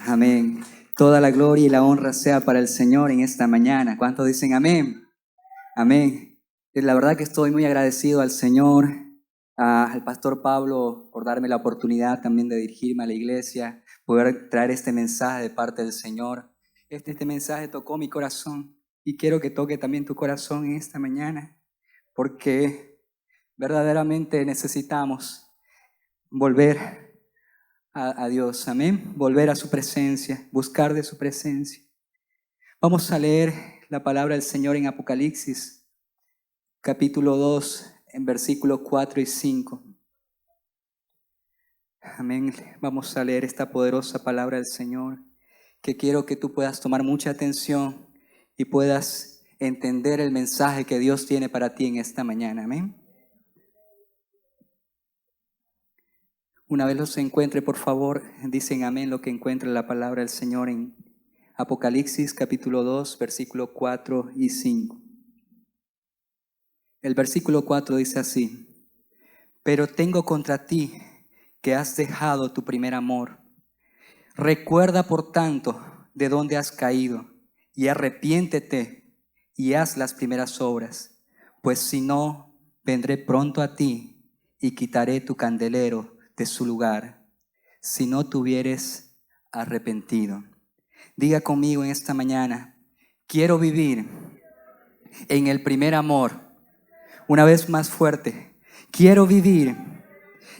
Amén. Toda la gloria y la honra sea para el Señor en esta mañana. ¿Cuántos dicen amén? Amén. La verdad que estoy muy agradecido al Señor, al pastor Pablo, por darme la oportunidad también de dirigirme a la iglesia, poder traer este mensaje de parte del Señor. Este mensaje tocó mi corazón y quiero que toque también tu corazón en esta mañana, porque verdaderamente necesitamos volver a Dios, amén, volver a su presencia, buscar de su presencia. Vamos a leer la palabra del Señor en Apocalipsis, capítulo 2, en versículos 4 y 5. Amén. Vamos a leer esta poderosa palabra del Señor, que quiero que tú puedas tomar mucha atención y puedas entender el mensaje que Dios tiene para ti en esta mañana, amén. Una vez los encuentre, por favor, dicen amén lo que encuentre la palabra del Señor en Apocalipsis capítulo 2, versículos 4 y 5. El versículo 4 dice así: pero tengo contra ti que has dejado tu primer amor. Recuerda, por tanto, de dónde has caído, y arrepiéntete y haz las primeras obras, pues si no, vendré pronto a ti y quitaré tu candelero de su lugar, si no te hubieres arrepentido. Diga conmigo en esta mañana: quiero vivir en el primer amor. Una vez más fuerte: quiero vivir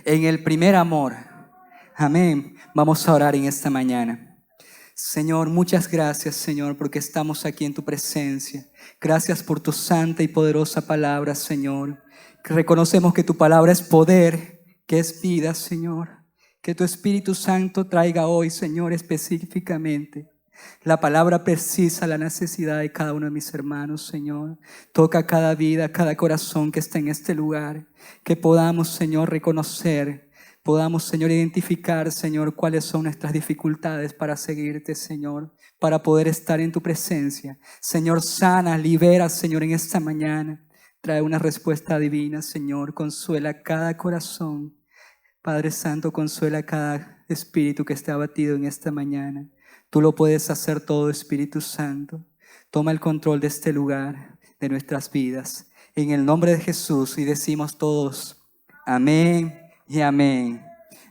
en el primer amor. Amén. Vamos a orar en esta mañana. Señor, muchas gracias, Señor, porque estamos aquí en tu presencia. Gracias por tu santa y poderosa palabra, Señor. Reconocemos que tu palabra es poder, que es vida, Señor. Que tu Espíritu Santo traiga hoy, Señor, específicamente la palabra precisa, la necesidad de cada uno de mis hermanos, Señor. Toca cada vida, cada corazón que está en este lugar. Que podamos, Señor, reconocer, podamos, Señor, identificar, Señor, cuáles son nuestras dificultades para seguirte, Señor, para poder estar en tu presencia. Señor, sana, libera, Señor, en esta mañana. Trae una respuesta divina, Señor. Consuela cada corazón. Padre Santo, consuela cada espíritu que está abatido en esta mañana. Tú lo puedes hacer todo, Espíritu Santo. Toma el control de este lugar, de nuestras vidas. En el nombre de Jesús, y decimos todos, amén y amén.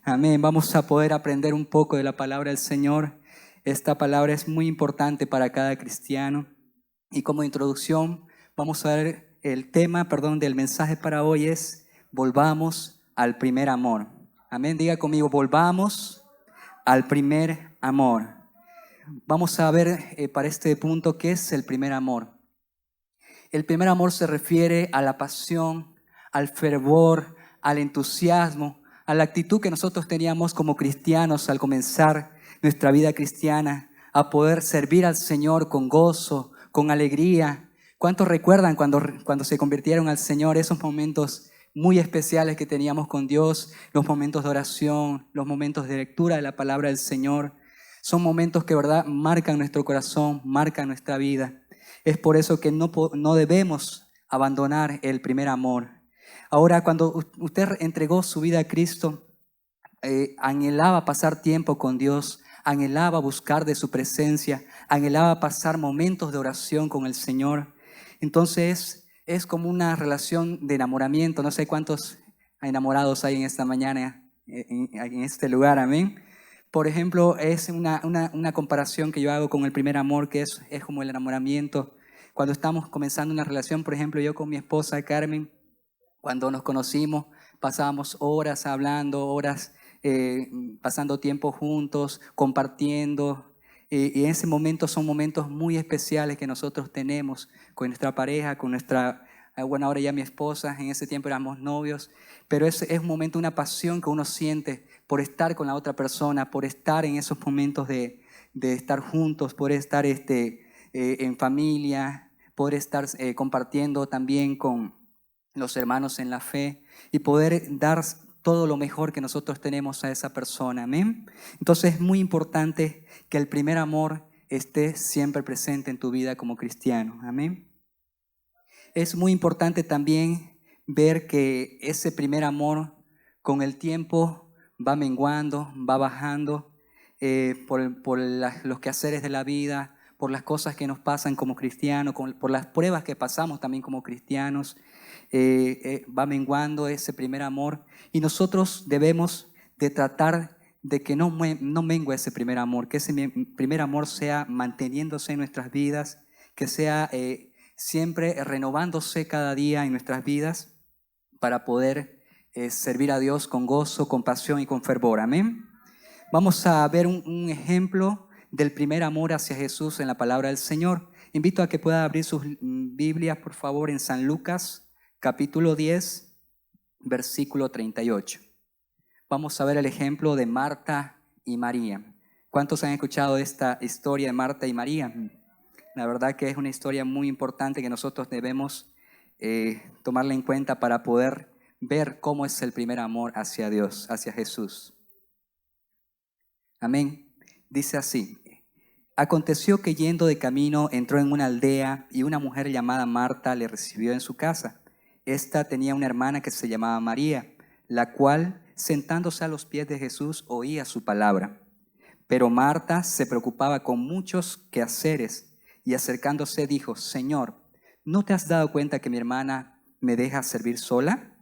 Amén. Vamos a poder aprender un poco de la palabra del Señor. Esta palabra es muy importante para cada cristiano. Y como introducción, vamos a ver el tema, del mensaje para hoy es: volvamos al primer amor. Amén. Diga conmigo: volvamos al primer amor. Vamos a ver para este punto qué es el primer amor. El primer amor se refiere a la pasión, al fervor, al entusiasmo, a la actitud que nosotros teníamos como cristianos al comenzar nuestra vida cristiana, a poder servir al Señor con gozo, con alegría. ¿Cuántos recuerdan cuando se convirtieron al Señor, esos momentos muy especiales que teníamos con Dios, los momentos de oración, los momentos de lectura de la palabra del Señor? Son momentos que, ¿verdad?, marcan nuestro corazón, marcan nuestra vida. Es por eso que no debemos abandonar el primer amor. Ahora, cuando usted entregó su vida a Cristo, anhelaba pasar tiempo con Dios, anhelaba buscar de su presencia, anhelaba pasar momentos de oración con el Señor. Entonces, es como una relación de enamoramiento. No sé cuántos enamorados hay en esta mañana, en este lugar, amén. Por ejemplo, es una comparación que yo hago con el primer amor, que es como el enamoramiento. Cuando estamos comenzando una relación, por ejemplo, yo con mi esposa Carmen, cuando nos conocimos, pasábamos horas hablando, horas pasando tiempo juntos, compartiendo. Y en ese momento son momentos muy especiales que nosotros tenemos con nuestra pareja, con nuestra, bueno, ahora ya mi esposa. En ese tiempo éramos novios, pero es un momento, una pasión que uno siente por estar con la otra persona, por estar en esos momentos de estar juntos, por estar en familia, poder estar compartiendo también con los hermanos en la fe y poder dar todo lo mejor que nosotros tenemos a esa persona. Amén. Entonces es muy importante que el primer amor esté siempre presente en tu vida como cristiano. Amén. Es muy importante también ver que ese primer amor con el tiempo va menguando, va bajando. los quehaceres de la vida, por las cosas que nos pasan como cristianos, por las pruebas que pasamos también como cristianos, va menguando ese primer amor, y nosotros debemos de tratar de que no mengue ese primer amor, que ese primer amor sea manteniéndose en nuestras vidas, que sea siempre renovándose cada día en nuestras vidas para poder servir a Dios con gozo, con pasión y con fervor. Amén. Vamos a ver un ejemplo del primer amor hacia Jesús en la palabra del Señor. Invito a que pueda abrir sus Biblias, por favor, en San Lucas, capítulo 10, versículo 38. Vamos a ver el ejemplo de Marta y María. ¿Cuántos han escuchado esta historia de Marta y María? La verdad que es una historia muy importante que nosotros debemos tomarla en cuenta para poder ver cómo es el primer amor hacia Dios, hacia Jesús. Amén. Dice así: aconteció que yendo de camino entró en una aldea y una mujer llamada Marta le recibió en su casa. Esta tenía una hermana que se llamaba María, la cual, sentándose a los pies de Jesús, oía su palabra. Pero Marta se preocupaba con muchos quehaceres y acercándose dijo: Señor, ¿no te has dado cuenta que mi hermana me deja servir sola?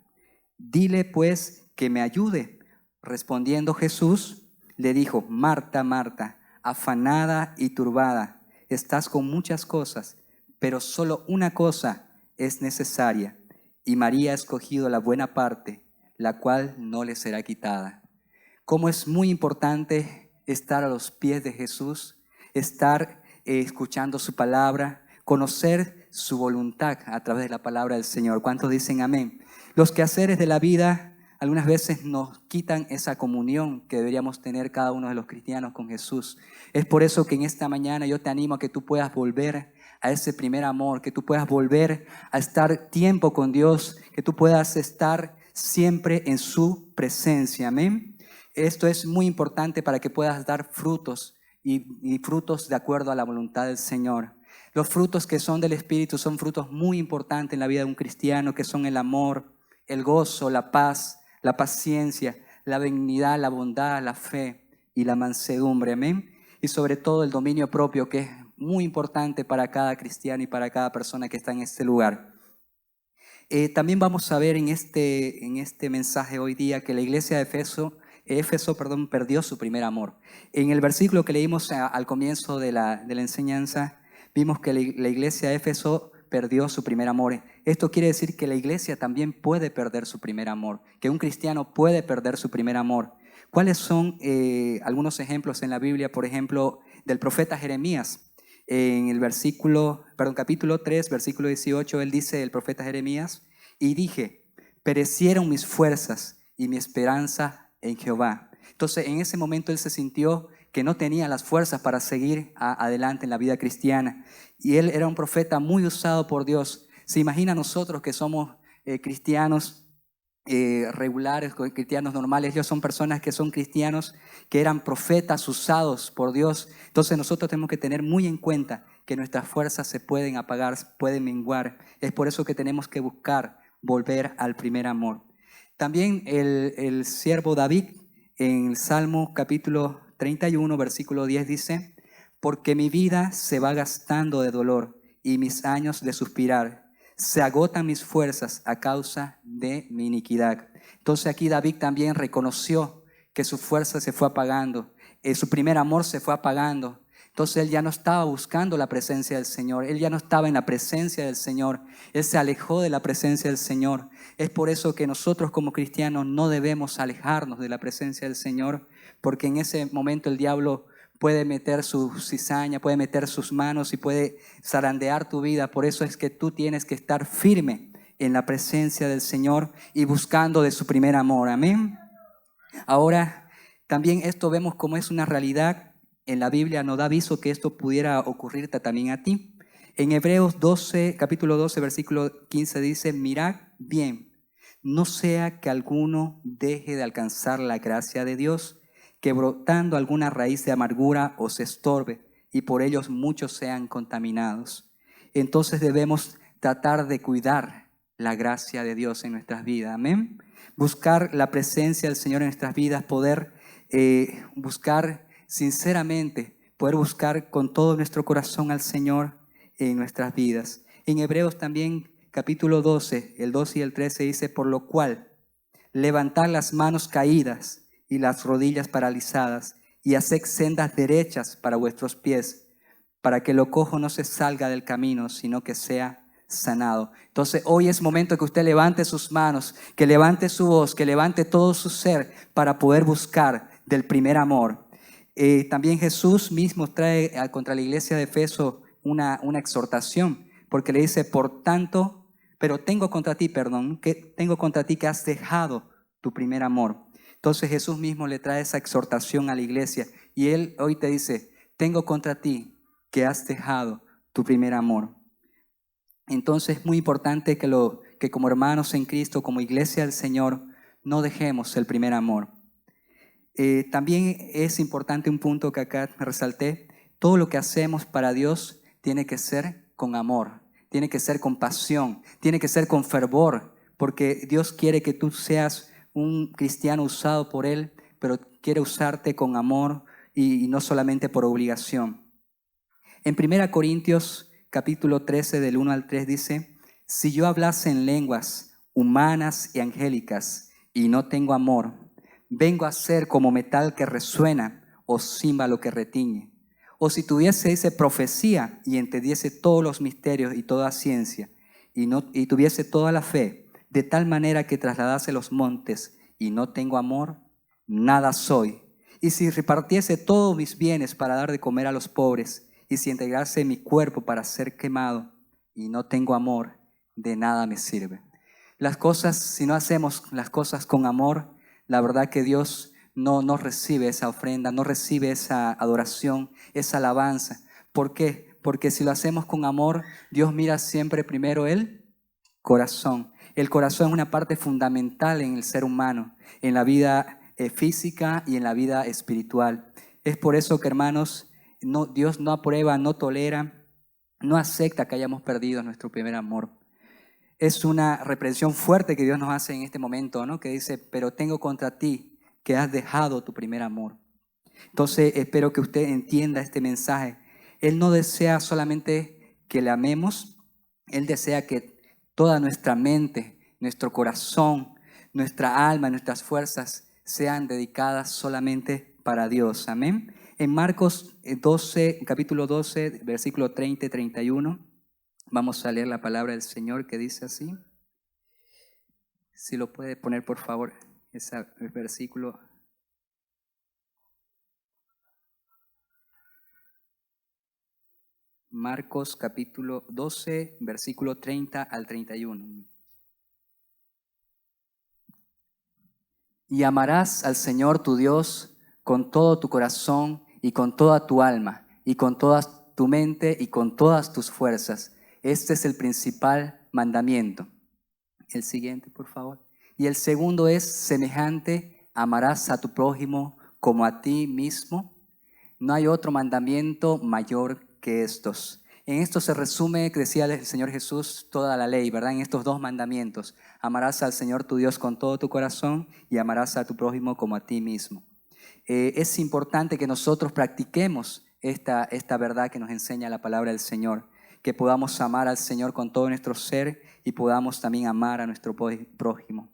Dile pues que me ayude. Respondiendo Jesús, le dijo: Marta, Marta, afanada y turbada, estás con muchas cosas, pero solo una cosa es necesaria, y María ha escogido la buena parte, la cual no le será quitada. Cómo es muy importante estar a los pies de Jesús, estar escuchando su palabra, conocer su voluntad a través de la palabra del Señor. ¿Cuántos dicen amén? Los quehaceres de la vida algunas veces nos quitan esa comunión que deberíamos tener cada uno de los cristianos con Jesús. Es por eso que en esta mañana yo te animo a que tú puedas volver a ese primer amor, que tú puedas volver a estar tiempo con Dios, que tú puedas estar siempre en su presencia. Amén. Esto es muy importante para que puedas dar frutos y frutos de acuerdo a la voluntad del Señor. Los frutos que son del Espíritu son frutos muy importantes en la vida de un cristiano, que son el amor, el gozo, la paz, la paciencia, la benignidad, la bondad, la fe y la mansedumbre. Amén. Y sobre todo el dominio propio, que es muy importante para cada cristiano y para cada persona que está en este lugar. También vamos a ver en este mensaje hoy día que la iglesia de Éfeso, perdió su primer amor. En el versículo que leímos al comienzo de la enseñanza, vimos que la iglesia de Éfeso perdió su primer amor. Esto quiere decir que la iglesia también puede perder su primer amor, que un cristiano puede perder su primer amor. ¿Cuáles son algunos ejemplos en la Biblia? Por ejemplo, del profeta Jeremías. En el capítulo 3, versículo 18, él dice, el profeta Jeremías: y dije, perecieron mis fuerzas y mi esperanza en Jehová. Entonces, en ese momento él se sintió que no tenía las fuerzas para seguir adelante en la vida cristiana. Y él era un profeta muy usado por Dios. Se imagina nosotros que somos cristianos regulares, cristianos normales. Ellos son personas que son cristianos, que eran profetas usados por Dios. Entonces nosotros tenemos que tener muy en cuenta que nuestras fuerzas se pueden apagar, pueden menguar. Es por eso que tenemos que buscar volver al primer amor. También el siervo David, en el Salmo capítulo 31, versículo 10 dice: porque mi vida se va gastando de dolor y mis años de suspirar. Se agotan mis fuerzas a causa de mi iniquidad. Entonces aquí David también reconoció que su fuerza se fue apagando, su primer amor se fue apagando. Entonces él ya no estaba buscando la presencia del Señor, él ya no estaba en la presencia del Señor, él se alejó de la presencia del Señor. Es por eso que nosotros como cristianos no debemos alejarnos de la presencia del Señor, porque en ese momento el diablo puede meter su cizaña, puede meter sus manos y puede zarandear tu vida. Por eso es que tú tienes que estar firme en la presencia del Señor y buscando de su primer amor. Amén. Ahora, también esto vemos como es una realidad en la Biblia. Nos da aviso que esto pudiera ocurrirte también a ti. En Hebreos 12, capítulo 12, versículo 15 dice: mirad bien, no sea que alguno deje de alcanzar la gracia de Dios, que brotando alguna raíz de amargura os estorbe y por ellos muchos sean contaminados. Entonces debemos tratar de cuidar la gracia de Dios en nuestras vidas. Amén. Buscar la presencia del Señor en nuestras vidas, poder buscar sinceramente, poder buscar con todo nuestro corazón al Señor en nuestras vidas. En Hebreos también, capítulo 12, el 12 y el 13 dice, por lo cual, levantad las manos caídas y las rodillas paralizadas y haced sendas derechas para vuestros pies, para que lo cojo no se salga del camino, sino que sea sanado. Entonces hoy es momento que usted levante sus manos, que levante su voz, que levante todo su ser para poder buscar del primer amor. También Jesús mismo trae contra la iglesia de Efeso una exhortación, porque le dice, por tanto, pero tengo contra ti que has dejado tu primer amor. Entonces Jesús mismo le trae esa exhortación a la iglesia y Él hoy te dice, tengo contra ti que has dejado tu primer amor. Entonces es muy importante que como hermanos en Cristo, como iglesia del Señor, no dejemos el primer amor. También es importante un punto que acá resalté, todo lo que hacemos para Dios tiene que ser con amor, tiene que ser con pasión, tiene que ser con fervor, porque Dios quiere que tú seas un cristiano usado por Él, pero quiere usarte con amor y no solamente por obligación. En 1 Corintios capítulo 13 del 1 al 3 dice, si yo hablase en lenguas humanas y angélicas y no tengo amor, vengo a ser como metal que resuena o címbalo que retiñe. O si tuviese, dice, profecía y entendiese todos los misterios y toda ciencia y tuviese toda la fe, de tal manera que trasladase los montes y no tengo amor, nada soy. Y si repartiese todos mis bienes para dar de comer a los pobres, y si entregase mi cuerpo para ser quemado y no tengo amor, de nada me sirve. Las cosas, si no hacemos las cosas con amor, la verdad que Dios no recibe esa ofrenda, no recibe esa adoración, esa alabanza. ¿Por qué? Porque si lo hacemos con amor, Dios mira siempre primero el corazón. El corazón es una parte fundamental en el ser humano, en la vida física y en la vida espiritual. Es por eso que, hermanos, Dios no aprueba, no tolera, no acepta que hayamos perdido nuestro primer amor. Es una reprensión fuerte que Dios nos hace en este momento, ¿no? Que dice, pero tengo contra ti que has dejado tu primer amor. Entonces espero que usted entienda este mensaje. Él no desea solamente que le amemos, Él desea que toda nuestra mente, nuestro corazón, nuestra alma, nuestras fuerzas sean dedicadas solamente para Dios. Amén. En Marcos 12, capítulo 12, versículo 30 y 31, vamos a leer la palabra del Señor que dice así. Si lo puede poner, por favor, ese versículo. Marcos capítulo 12, versículo 30 al 31. Y amarás al Señor tu Dios con todo tu corazón y con toda tu alma y con toda tu mente y con todas tus fuerzas. Este es el principal mandamiento. El siguiente, por favor. Y el segundo es semejante, amarás a tu prójimo como a ti mismo. No hay otro mandamiento mayor que estos. En esto se resume, que decía el Señor Jesús, toda la ley, ¿verdad? En estos dos mandamientos. Amarás al Señor tu Dios con todo tu corazón y amarás a tu prójimo como a ti mismo. Es importante que nosotros practiquemos esta verdad que nos enseña la palabra del Señor, que podamos amar al Señor con todo nuestro ser y podamos también amar a nuestro prójimo.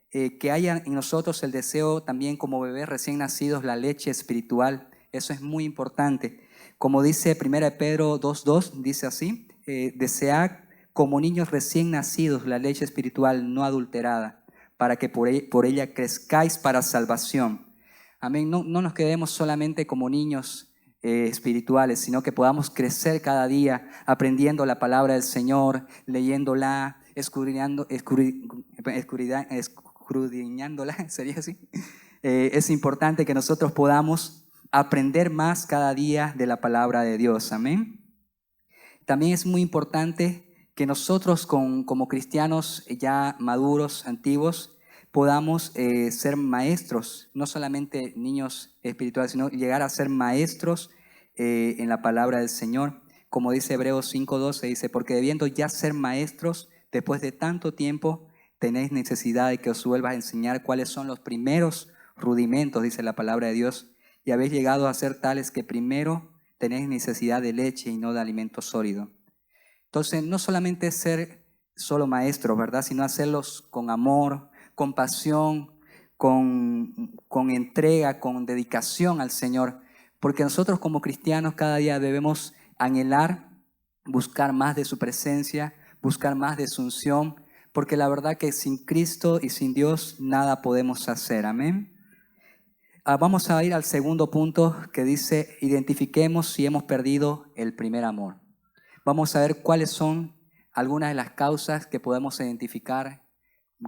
Que haya en nosotros el deseo también como bebés recién nacidos, la leche espiritual. Eso es muy importante. Como dice 1 Pedro 2:2, dice así, desead como niños recién nacidos la leche espiritual no adulterada, para que por ella crezcáis para salvación. Amén. No nos quedemos solamente como niños espirituales, sino que podamos crecer cada día aprendiendo la palabra del Señor, leyéndola, escudriñándola, ¿sería así? Es importante que nosotros podamos aprender más cada día de la palabra de Dios. Amén. También es muy importante que nosotros como cristianos ya maduros, antiguos, podamos ser maestros, no solamente niños espirituales, sino llegar a ser maestros en la palabra del Señor. Como dice Hebreos 5:12, dice, porque debiendo ya ser maestros, después de tanto tiempo, tenéis necesidad de que os vuelva a enseñar cuáles son los primeros rudimentos, dice la palabra de Dios, y habéis llegado a ser tales que primero tenéis necesidad de leche y no de alimento sólido. Entonces, no solamente ser solo maestros, ¿verdad? Sino hacerlos con amor, con pasión, con entrega, con dedicación al Señor. Porque nosotros como cristianos cada día debemos anhelar, buscar más de su presencia, buscar más de su unción, porque la verdad que sin Cristo y sin Dios nada podemos hacer. Amén. Vamos a ir al segundo punto que dice, identifiquemos si hemos perdido el primer amor. Vamos a ver cuáles son algunas de las causas que podemos identificar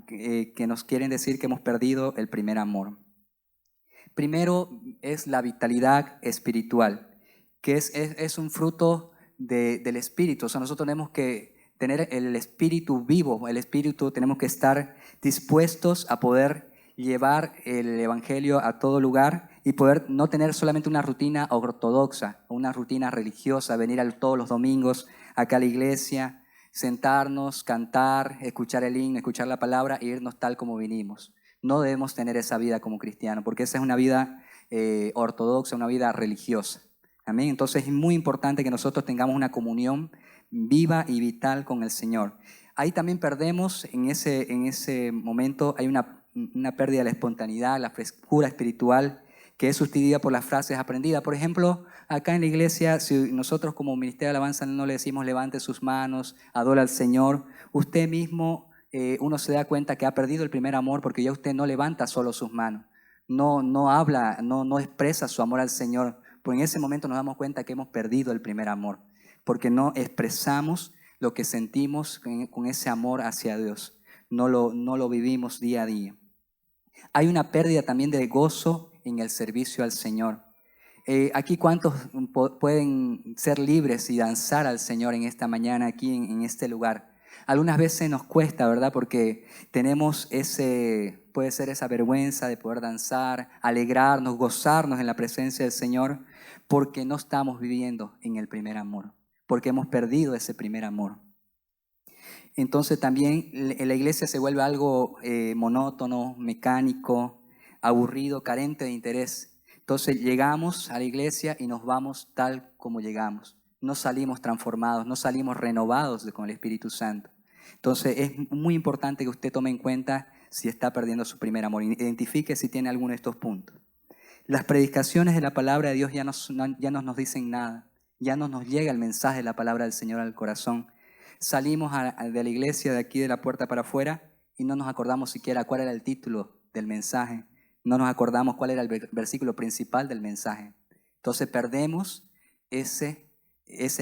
que nos quieren decir que hemos perdido el primer amor. Primero es la vitalidad espiritual, que es un fruto del espíritu. O sea, nosotros tenemos que tener el espíritu vivo, el espíritu, tenemos que estar dispuestos a poder llevar el evangelio a todo lugar y poder no tener solamente una rutina ortodoxa o una rutina religiosa, venir todos los domingos acá a la iglesia, sentarnos, cantar, escuchar el himno, escuchar la palabra e irnos tal como vinimos. No debemos tener esa vida como cristianos, porque esa es una vida ortodoxa, una vida religiosa. Amén. Entonces es muy importante que nosotros tengamos una comunión viva y vital con el Señor. Ahí también perdemos, en ese momento hay una pérdida de la espontaneidad, la frescura espiritual, que es sustituida por las frases aprendidas. Por ejemplo, acá en la iglesia, si nosotros como Ministerio de Alabanza no le decimos levante sus manos, adora al Señor, usted mismo, uno se da cuenta que ha perdido el primer amor porque ya usted no levanta solo sus manos, no habla, no expresa su amor al Señor. Pues en ese momento nos damos cuenta que hemos perdido el primer amor, porque no expresamos lo que sentimos con ese amor hacia Dios. No lo vivimos día a día. Hay una pérdida también de gozo en el servicio al Señor. Aquí, ¿cuántos pueden ser libres y danzar al Señor en esta mañana, aquí en este lugar? Algunas veces nos cuesta, ¿verdad? Porque tenemos puede ser esa vergüenza de poder danzar, alegrarnos, gozarnos en la presencia del Señor, porque no estamos viviendo en el primer amor, porque hemos perdido ese primer amor. Entonces también en la iglesia se vuelve algo monótono, mecánico, aburrido, carente de interés. Entonces llegamos a la iglesia y nos vamos tal como llegamos. No salimos transformados, no salimos renovados con el Espíritu Santo. Entonces es muy importante que usted tome en cuenta si está perdiendo su primer amor. Identifique si tiene alguno de estos puntos. Las predicaciones de la palabra de Dios ya no nos dicen nada. Ya no nos llega el mensaje de la palabra del Señor al corazón. Salimos de la iglesia, de aquí de la puerta para afuera, y no nos acordamos siquiera cuál era el título del mensaje. No nos acordamos cuál era el versículo principal del mensaje. Entonces perdemos ese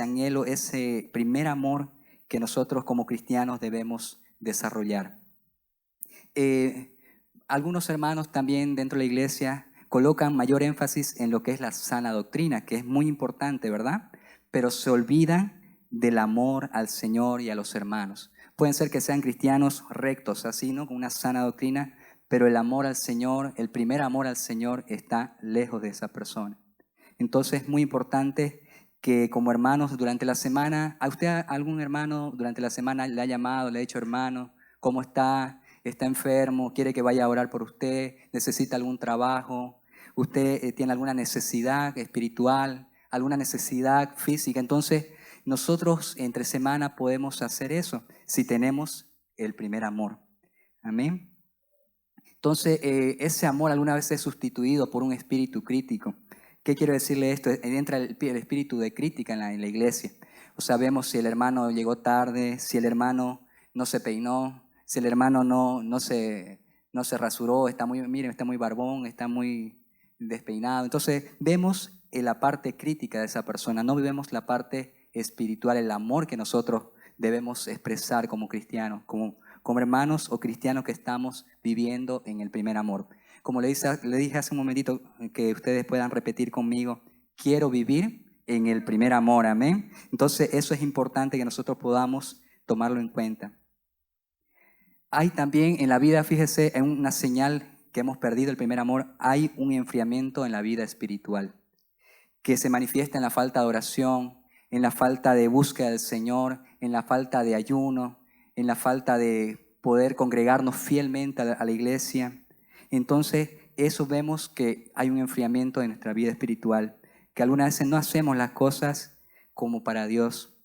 anhelo, ese primer amor que nosotros como cristianos debemos desarrollar. Algunos hermanos también dentro de la iglesia colocan mayor énfasis en lo que es la sana doctrina, que es muy importante, ¿verdad? Pero se olvidan del amor al Señor y a los hermanos. Pueden ser que sean cristianos rectos, así, ¿no? Con una sana doctrina, pero el amor al Señor, el primer amor al Señor está lejos de esa persona. Entonces es muy importante que como hermanos durante la semana, ¿a usted algún hermano durante la semana le ha llamado, le ha dicho hermano, ¿cómo está? ¿Está enfermo? ¿Quiere que vaya a orar por usted? ¿Necesita algún trabajo? ¿Usted tiene alguna necesidad espiritual? ¿Alguna necesidad física? Entonces nosotros entre semana podemos hacer eso si tenemos el primer amor. Amén. Entonces ese amor alguna vez es sustituido por un espíritu crítico. ¿Qué quiero decirle esto? Entra el espíritu de crítica en la iglesia. O sea, vemos si el hermano llegó tarde, si el hermano no se peinó, si el hermano no se rasuró, está muy barbón, está muy despeinado. Entonces vemos la parte crítica de esa persona, no vemos la parte espiritual, el amor que nosotros debemos expresar como cristianos, como hermanos o cristianos que estamos viviendo en el primer amor. Como le dije hace un momentito, que ustedes puedan repetir conmigo, quiero vivir en el primer amor, amén. Entonces eso es importante que nosotros podamos tomarlo en cuenta. Hay también en la vida, fíjese, en una señal que hemos perdido el primer amor, hay un enfriamiento en la vida espiritual, que se manifiesta en la falta de oración, en la falta de búsqueda del Señor, en la falta de ayuno, en la falta de poder congregarnos fielmente a la iglesia. Entonces, eso vemos que hay un enfriamiento de nuestra vida espiritual, que algunas veces no hacemos las cosas como para Dios.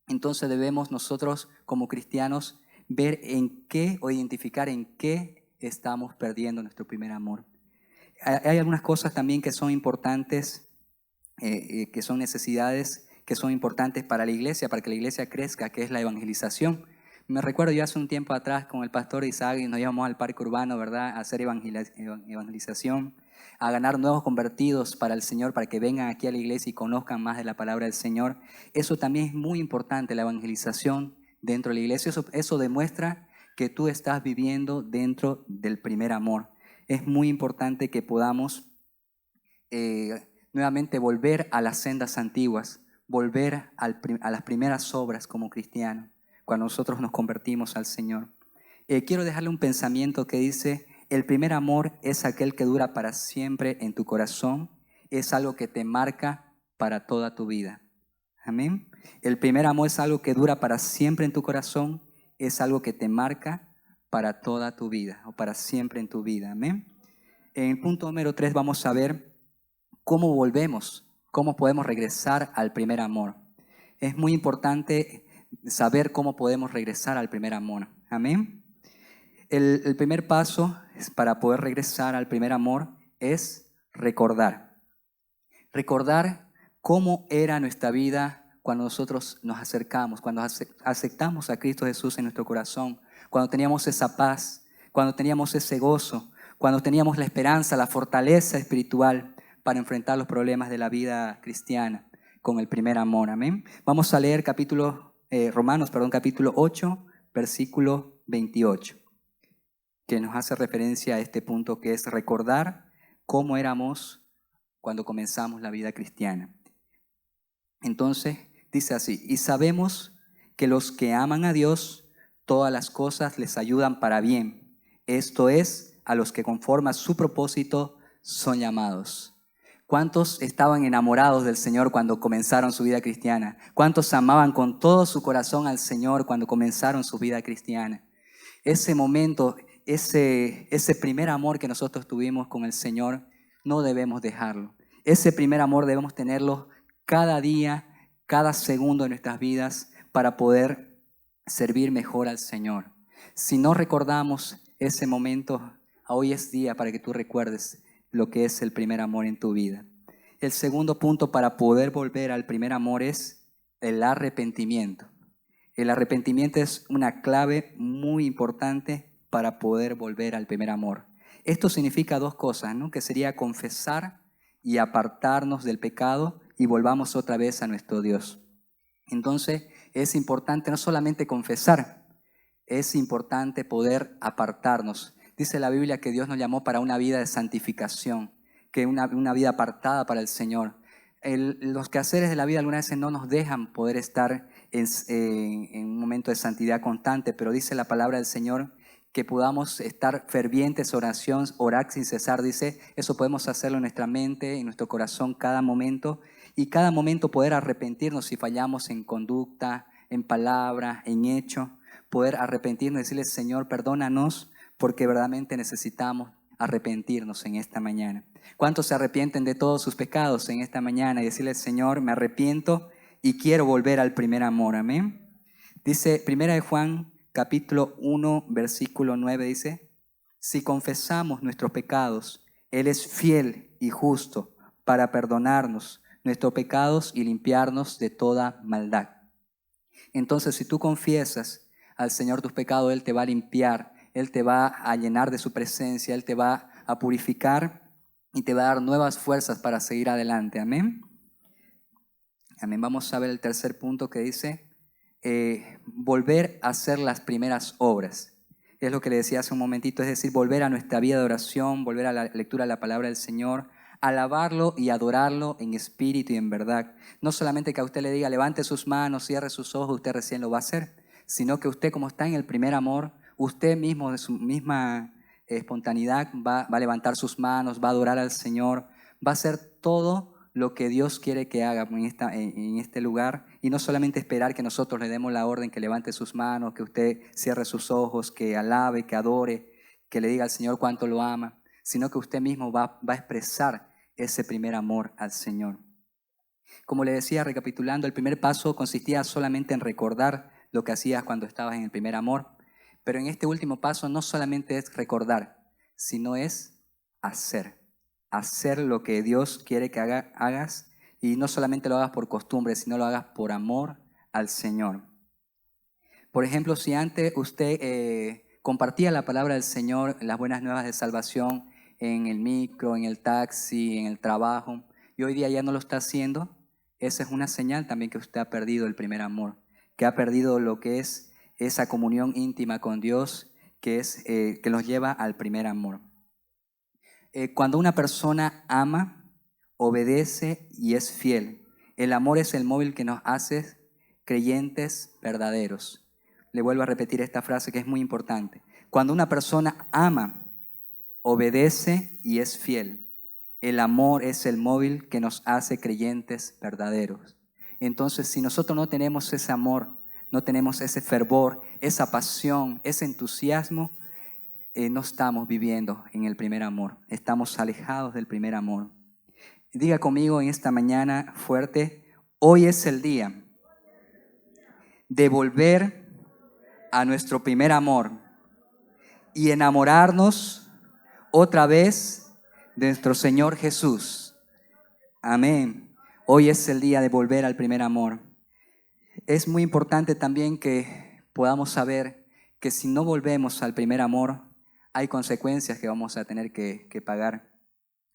Entonces debemos nosotros como cristianos ver en qué o identificar en qué estamos perdiendo nuestro primer amor. Hay algunas cosas también que son importantes, que son necesidades, que son importantes para la iglesia, para que la iglesia crezca, que es la evangelización. Me recuerdo yo hace un tiempo atrás con el pastor Isaac y nos íbamos al parque urbano, ¿verdad?, a hacer evangelización, a ganar nuevos convertidos para el Señor, para que vengan aquí a la iglesia y conozcan más de la palabra del Señor. Eso también es muy importante, la evangelización dentro de la iglesia. Eso demuestra que tú estás viviendo dentro del primer amor. Es muy importante que podamos nuevamente volver a las sendas antiguas, volver a las primeras obras como cristianos, cuando nosotros nos convertimos al Señor. Quiero dejarle un pensamiento que dice: el primer amor es aquel que dura para siempre en tu corazón, es algo que te marca para toda tu vida. Amén. El primer amor es algo que dura para siempre en tu corazón, es algo que te marca para toda tu vida o para siempre en tu vida. Amén. En el punto número 3 vamos a ver cómo volvemos, cómo podemos regresar al primer amor. Es muy importante saber cómo podemos regresar al primer amor. Amén. El primer paso para poder regresar al primer amor es recordar. Recordar cómo era nuestra vida cuando nosotros nos acercamos, cuando aceptamos a Cristo Jesús en nuestro corazón, cuando teníamos esa paz, cuando teníamos ese gozo, cuando teníamos la esperanza, la fortaleza espiritual para enfrentar los problemas de la vida cristiana con el primer amor. Amén. Vamos a leer Romanos capítulo 8, versículo 28, que nos hace referencia a este punto, que es recordar cómo éramos cuando comenzamos la vida cristiana. Entonces dice así: y sabemos que los que aman a Dios, todas las cosas les ayudan para bien. Esto es, a los que conforme a su propósito son llamados. ¿Cuántos estaban enamorados del Señor cuando comenzaron su vida cristiana? ¿Cuántos amaban con todo su corazón al Señor cuando comenzaron su vida cristiana? Ese momento, ese primer amor que nosotros tuvimos con el Señor, no debemos dejarlo. Ese primer amor debemos tenerlo cada día, cada segundo de nuestras vidas, para poder servir mejor al Señor. Si no recordamos ese momento, hoy es día para que tú recuerdes lo que es el primer amor en tu vida. El segundo punto para poder volver al primer amor es el arrepentimiento. El arrepentimiento es una clave muy importante para poder volver al primer amor. Esto significa dos cosas, ¿no?, que sería confesar y apartarnos del pecado y volvamos otra vez a nuestro Dios. Entonces es importante no solamente confesar, es importante poder apartarnos. Dice la Biblia que Dios nos llamó para una vida de santificación, que una vida apartada para el Señor. Los quehaceres de la vida algunas veces no nos dejan poder estar en un momento de santidad constante, pero dice la palabra del Señor que podamos estar fervientes en oración, orar sin cesar. Dice, eso podemos hacerlo en nuestra mente, en nuestro corazón cada momento, y cada momento poder arrepentirnos si fallamos en conducta, en palabra, en hecho, poder arrepentirnos y decirle: Señor, perdónanos, porque verdaderamente necesitamos arrepentirnos en esta mañana. ¿Cuántos se arrepienten de todos sus pecados en esta mañana y decirle: Señor, me arrepiento y quiero volver al primer amor? Amén. Dice 1 Juan capítulo 1 versículo 9, dice: si confesamos nuestros pecados, Él es fiel y justo para perdonarnos nuestros pecados y limpiarnos de toda maldad. Entonces, si tú confiesas al Señor tus pecados, Él te va a limpiar, Él te va a llenar de su presencia, Él te va a purificar y te va a dar nuevas fuerzas para seguir adelante. Amén. Amén. Vamos a ver el tercer punto que dice, volver a hacer las primeras obras. Es lo que le decía hace un momentito, es decir, volver a nuestra vida de oración, volver a la lectura de la palabra del Señor, alabarlo y adorarlo en espíritu y en verdad. No solamente que a usted le diga, levante sus manos, cierre sus ojos, usted recién lo va a hacer, sino que usted, como está en el primer amor, usted mismo de su misma espontaneidad va a levantar sus manos, va a adorar al Señor, va a hacer todo lo que Dios quiere que haga en este lugar, y no solamente esperar que nosotros le demos la orden que levante sus manos, que usted cierre sus ojos, que alabe, que adore, que le diga al Señor cuánto lo ama, sino que usted mismo va a expresar ese primer amor al Señor. Como le decía, recapitulando, el primer paso consistía solamente en recordar lo que hacías cuando estabas en el primer amor, pero en este último paso no solamente es recordar, sino es hacer lo que Dios quiere que hagas, y no solamente lo hagas por costumbre, sino lo hagas por amor al Señor. Por ejemplo, si antes usted compartía la palabra del Señor, las buenas nuevas de salvación en el micro, en el taxi, en el trabajo, y hoy día ya no lo está haciendo, esa es una señal también que usted ha perdido el primer amor, que ha perdido lo que es esa comunión íntima con Dios, que nos lleva al primer amor. Cuando una persona ama, obedece y es fiel, el amor es el móvil que nos hace creyentes verdaderos. Le vuelvo a repetir esta frase que es muy importante. Cuando una persona ama, obedece y es fiel, el amor es el móvil que nos hace creyentes verdaderos. Entonces, si nosotros no tenemos ese amor, no tenemos ese fervor, esa pasión, ese entusiasmo, no estamos viviendo en el primer amor. Estamos alejados del primer amor. Diga conmigo en esta mañana fuerte: hoy es el día de volver a nuestro primer amor y enamorarnos otra vez de nuestro Señor Jesús. Amén. Hoy es el día de volver al primer amor. Es muy importante también que podamos saber que si no volvemos al primer amor, hay consecuencias que vamos a tener que pagar.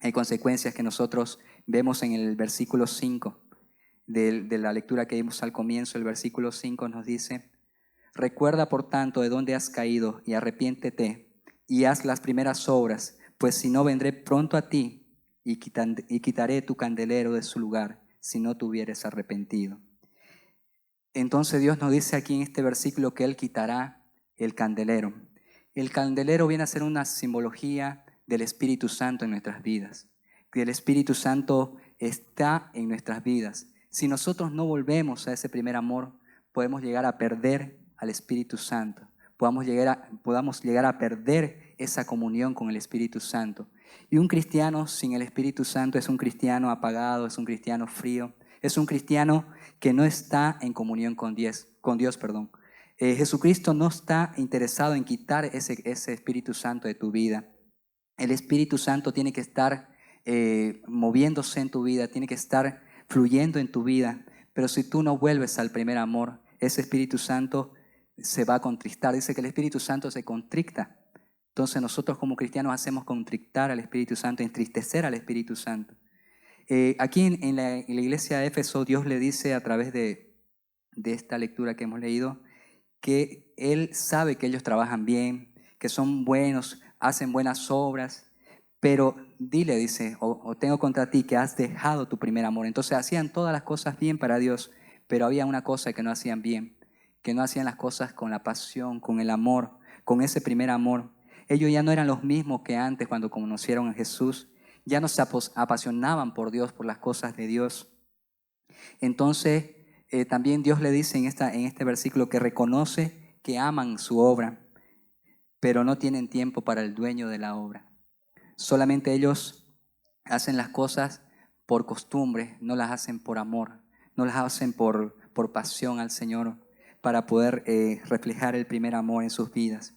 Hay consecuencias que nosotros vemos en el versículo 5 de la lectura que vimos al comienzo. El versículo 5 nos dice: recuerda por tanto de dónde has caído y arrepiéntete y haz las primeras obras, pues si no vendré pronto a ti y quitaré tu candelero de su lugar si no te hubieres arrepentido. Entonces Dios nos dice aquí en este versículo que Él quitará el candelero. El candelero viene a ser una simbología del Espíritu Santo en nuestras vidas, que el Espíritu Santo está en nuestras vidas. Si nosotros no volvemos a ese primer amor, podemos llegar a perder al Espíritu Santo, podamos llegar a perder esa comunión con el Espíritu Santo. Y un cristiano sin el Espíritu Santo es un cristiano apagado, es un cristiano frío, es un cristiano que no está en comunión con Dios. Jesucristo no está interesado en quitar ese Espíritu Santo de tu vida. El Espíritu Santo tiene que estar moviéndose en tu vida, tiene que estar fluyendo en tu vida. Pero si tú no vuelves al primer amor, ese Espíritu Santo se va a contristar. Dice que el Espíritu Santo se contricta. Entonces nosotros como cristianos hacemos contrictar al Espíritu Santo, entristecer al Espíritu Santo. Aquí en la iglesia de Éfeso, Dios le dice a través de esta lectura que hemos leído, que Él sabe que ellos trabajan bien, que son buenos, hacen buenas obras, pero dice, o tengo contra ti que has dejado tu primer amor. Entonces hacían todas las cosas bien para Dios, pero había una cosa que no hacían bien, que no hacían las cosas con la pasión, con el amor, con ese primer amor. Ellos ya no eran los mismos que antes cuando conocieron a Jesús, ya no se apasionaban por Dios, por las cosas de Dios. Entonces, también Dios le dice en este versículo que reconoce que aman su obra, pero no tienen tiempo para el dueño de la obra. Solamente ellos hacen las cosas por costumbre, no las hacen por amor, no las hacen por pasión al Señor, para poder reflejar el primer amor en sus vidas.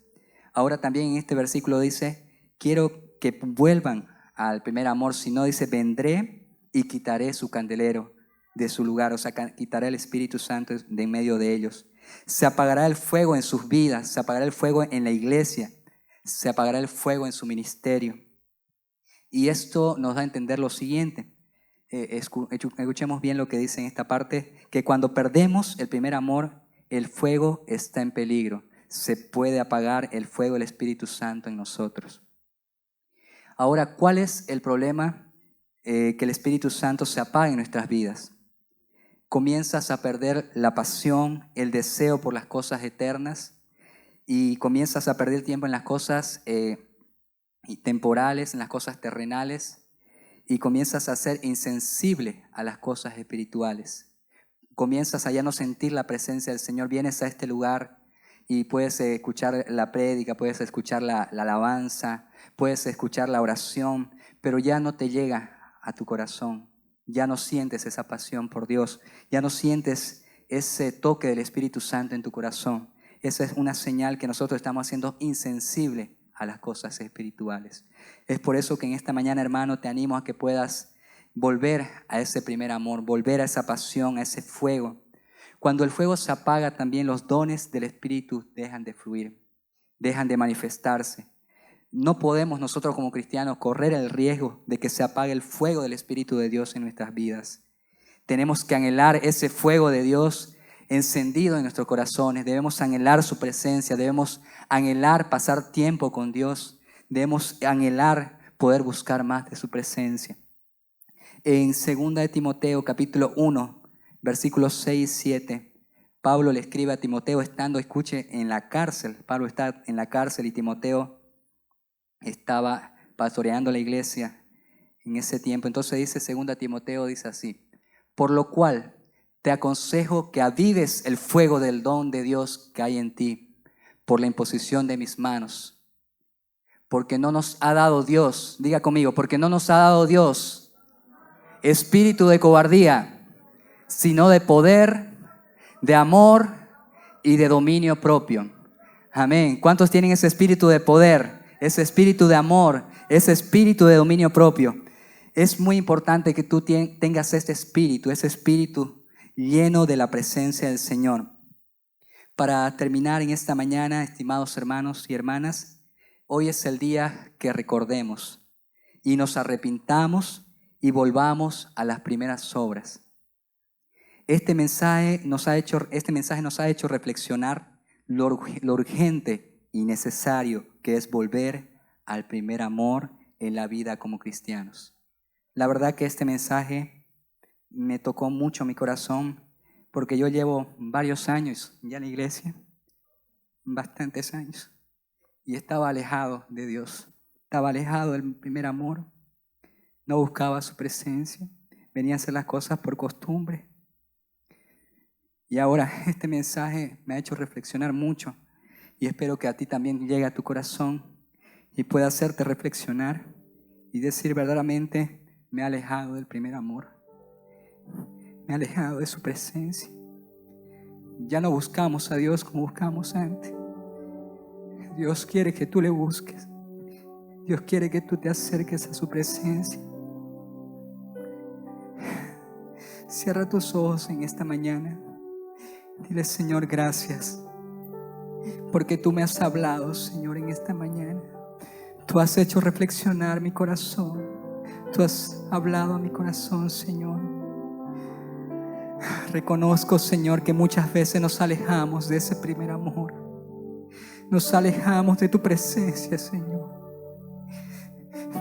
Ahora también en este versículo dice, quiero que vuelvan al primer amor, si no dice, vendré y quitaré su candelero de su lugar, o sea, quitará el Espíritu Santo de en medio de ellos. Se apagará el fuego en sus vidas, se apagará el fuego en la iglesia, se apagará el fuego en su ministerio. Y esto nos da a entender lo siguiente, escuchemos bien lo que dice en esta parte, que cuando perdemos el primer amor, el fuego está en peligro. Se puede apagar el fuego del Espíritu Santo en nosotros. Ahora, ¿cuál es el problema? Que el Espíritu Santo se apague en nuestras vidas. Comienzas a perder la pasión, el deseo por las cosas eternas y comienzas a perder tiempo en las cosas temporales, en las cosas terrenales y comienzas a ser insensible a las cosas espirituales. Comienzas a ya no sentir la presencia del Señor. Vienes a este lugar y puedes escuchar la prédica, puedes escuchar la alabanza, puedes escuchar la oración, pero ya no te llega a tu corazón. Ya no sientes esa pasión por Dios, ya no sientes ese toque del Espíritu Santo en tu corazón. Esa es una señal que nosotros estamos haciendo insensible a las cosas espirituales. Es por eso que en esta mañana, hermano, te animo a que puedas volver a ese primer amor, volver a esa pasión, a ese fuego. Cuando el fuego se apaga, también los dones del Espíritu dejan de fluir, dejan de manifestarse. No podemos nosotros como cristianos correr el riesgo de que se apague el fuego del Espíritu de Dios en nuestras vidas. Tenemos que anhelar ese fuego de Dios encendido en nuestros corazones. Debemos anhelar su presencia, debemos anhelar pasar tiempo con Dios, debemos anhelar poder buscar más de su presencia. En 2 de Timoteo capítulo 1, versículos 6 y 7, Pablo le escribe a Timoteo estando, escuche, en la cárcel. Pablo está en la cárcel y Timoteo estaba pastoreando la iglesia en ese tiempo. Entonces dice 2 Timoteo, dice así: por lo cual te aconsejo que avives el fuego del don de Dios que hay en ti por la imposición de mis manos. Porque no nos ha dado Dios, diga conmigo, porque no nos ha dado Dios espíritu de cobardía, sino de poder, de amor y de dominio propio. Amén. ¿Cuántos tienen ese espíritu de poder, ese espíritu de amor, ese espíritu de dominio propio? Es muy importante que tú tengas este espíritu, ese espíritu lleno de la presencia del Señor. Para terminar en esta mañana, estimados hermanos y hermanas, hoy es el día que recordemos y nos arrepintamos y volvamos a las primeras obras. Este mensaje nos ha hecho reflexionar lo urgente y necesario que es volver al primer amor en la vida como cristianos. La verdad que este mensaje me tocó mucho mi corazón porque yo llevo varios años ya en la iglesia, bastantes años, y estaba alejado de Dios, estaba alejado del primer amor, no buscaba su presencia, venía a hacer las cosas por costumbre. Y ahora este mensaje me ha hecho reflexionar mucho y espero que a ti también llegue a tu corazón y pueda hacerte reflexionar y decir verdaderamente: me he alejado del primer amor, me he alejado de su presencia. Ya no buscamos a Dios como buscamos antes. Dios quiere que tú le busques. Dios quiere que tú te acerques a su presencia. Cierra tus ojos en esta mañana. Dile: Señor, gracias, porque tú me has hablado, Señor, en esta mañana. Tú has hecho reflexionar mi corazón. Tú has hablado a mi corazón, Señor. Reconozco, Señor, que muchas veces nos alejamos de ese primer amor. Nos alejamos de tu presencia, Señor.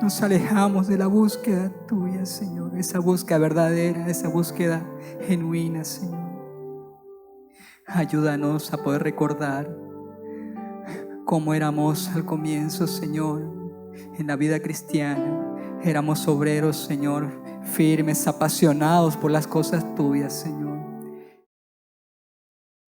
Nos alejamos de la búsqueda tuya, Señor. Esa búsqueda verdadera, esa búsqueda genuina, Señor. Ayúdanos a poder recordar cómo éramos al comienzo, Señor, en la vida cristiana. Éramos obreros, Señor, firmes, apasionados por las cosas tuyas, Señor.